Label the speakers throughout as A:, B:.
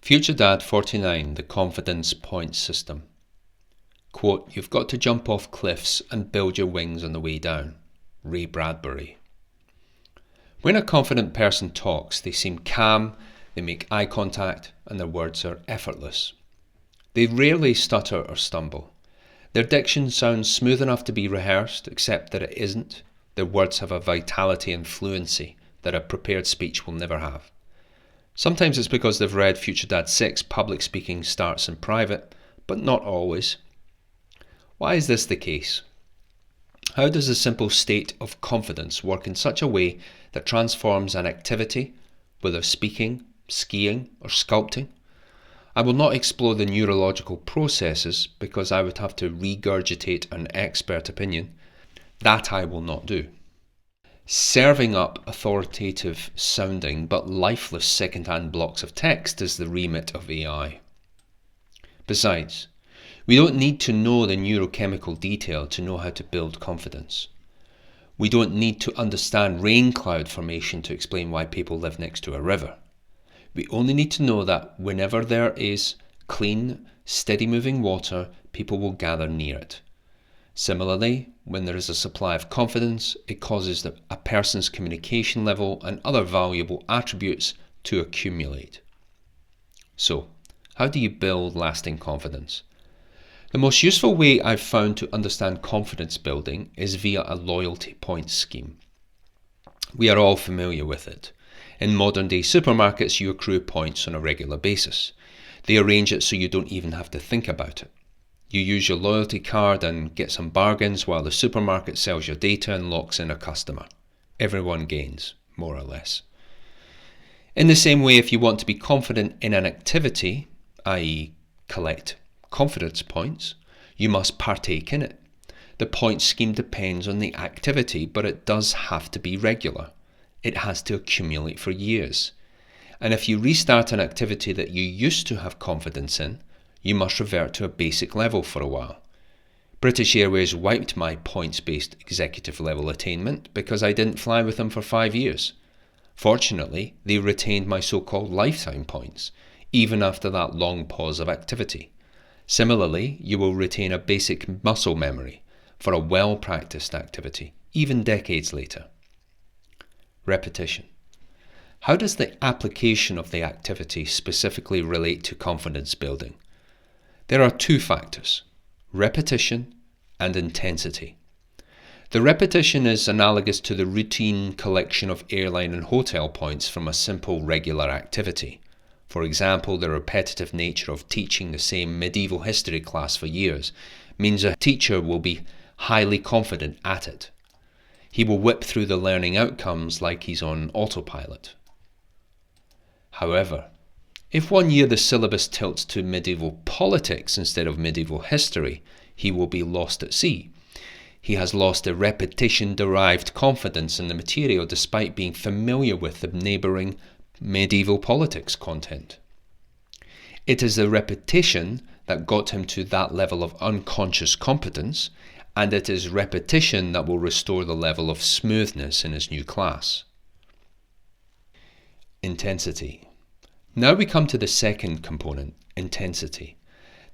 A: FutureDad 49, the confidence point system. Quote, "You've got to jump off cliffs and build your wings on the way down." Ray Bradbury. When a confident person talks, they seem calm, they make eye contact, and their words are effortless. They rarely stutter or stumble. Their diction sounds smooth enough to be rehearsed, except that it isn't. Their words have a vitality and fluency that a prepared speech will never have. Sometimes it's because they've read FutureDad 6, public speaking starts in private, but not always. Why is this the case? How does a simple state of confidence work in such a way that transforms an activity, whether speaking, skiing, or sculpting? I will not explore the neurological processes because I would have to regurgitate an expert opinion. That I will not do. Serving up authoritative sounding but lifeless second-hand blocks of text is the remit of AI. Besides, we don't need to know the neurochemical detail to know how to build confidence. We don't need to understand rain cloud formation to explain why people live next to a river. We only need to know that whenever there is clean, steady moving water, people will gather near it. Similarly, when there is a supply of confidence, it causes a person's communication level and other valuable attributes to accumulate. So, how do you build lasting confidence? The most useful way I've found to understand confidence building is via a loyalty points scheme. We are all familiar with it. In modern day supermarkets, you accrue points on a regular basis. They arrange it so you don't even have to think about it. You use your loyalty card and get some bargains while the supermarket sells your data and locks in a customer. Everyone gains, more or less. In the same way, if you want to be confident in an activity, i.e. collect confidence points, you must partake in it. The point scheme depends on the activity, but it does have to be regular. It has to accumulate for years. And if you restart an activity that you used to have confidence in, you must revert to a basic level for a while. British Airways wiped my points-based executive level attainment because I didn't fly with them for 5 years. Fortunately, they retained my so-called lifetime points, even after that long pause of activity. Similarly, you will retain a basic muscle memory for a well-practiced activity, even decades later. Repetition. How does the application of the activity specifically relate to confidence building? There are two factors, repetition and intensity. The repetition is analogous to the routine collection of airline and hotel points from a simple regular activity. For example, the repetitive nature of teaching the same medieval history class for years means a teacher will be highly confident at it. He will whip through the learning outcomes like he's on autopilot. However, if 1 year the syllabus tilts to medieval politics instead of medieval history, he will be lost at sea. He has lost a repetition-derived confidence in the material despite being familiar with the neighbouring medieval politics content. It is the repetition that got him to that level of unconscious competence, and it is repetition that will restore the level of smoothness in his new class. Intensity. Now we come to the second component, intensity.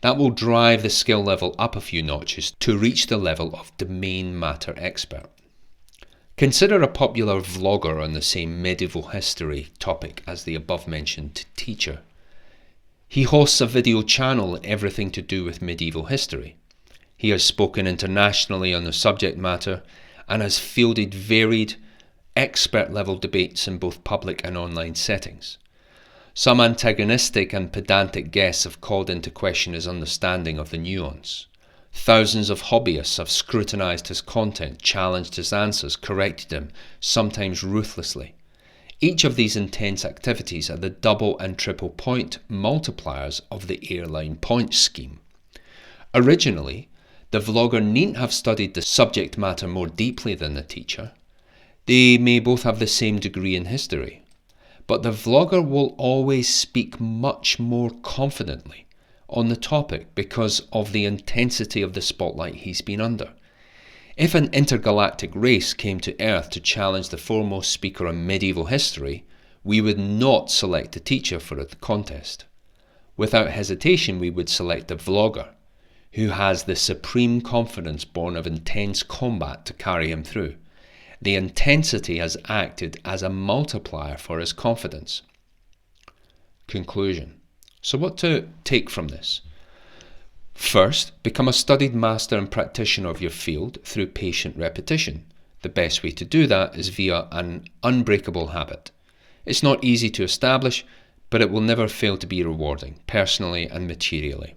A: That will drive the skill level up a few notches to reach the level of domain matter expert. Consider a popular vlogger on the same medieval history topic as the above-mentioned teacher. He hosts a video channel everything to do with medieval history. He has spoken internationally on the subject matter and has fielded varied expert-level debates in both public and online settings. Some antagonistic and pedantic guests have called into question his understanding of the nuance. Thousands of hobbyists have scrutinized his content, challenged his answers, corrected him, sometimes ruthlessly. Each of these intense activities are the double and triple point multipliers of the airline point scheme. Originally, the vlogger needn't have studied the subject matter more deeply than the teacher. They may both have the same degree in history. But the vlogger will always speak much more confidently on the topic because of the intensity of the spotlight he's been under. If an intergalactic race came to Earth to challenge the foremost speaker on medieval history, we would not select the teacher for the contest. Without hesitation, we would select a vlogger who has the supreme confidence born of intense combat to carry him through. The intensity has acted as a multiplier for his confidence. Conclusion. So what to take from this? First, become a studied master and practitioner of your field through patient repetition. The best way to do that is via an unbreakable habit. It's not easy to establish, but it will never fail to be rewarding, personally and materially.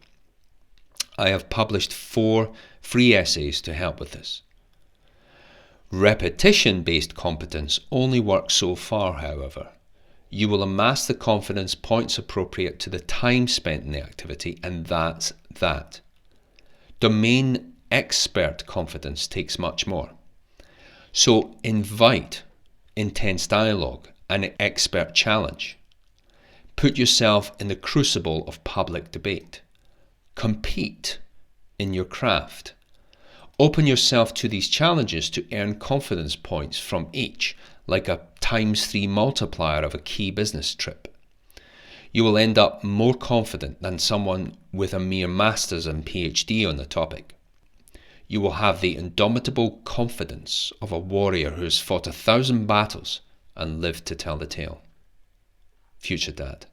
A: I have published 4 free essays to help with this. Repetition-based competence only works so far, however. You will amass the confidence points appropriate to the time spent in the activity, and that's that. Domain expert confidence takes much more. So invite intense dialogue and expert challenge. Put yourself in the crucible of public debate. Compete in your craft. Open yourself to these challenges to earn confidence points from each, like a ×3 multiplier of a key business trip. You will end up more confident than someone with a mere master's and PhD on the topic. You will have the indomitable confidence of a warrior who has fought 1,000 battles and lived to tell the tale. FutureDad.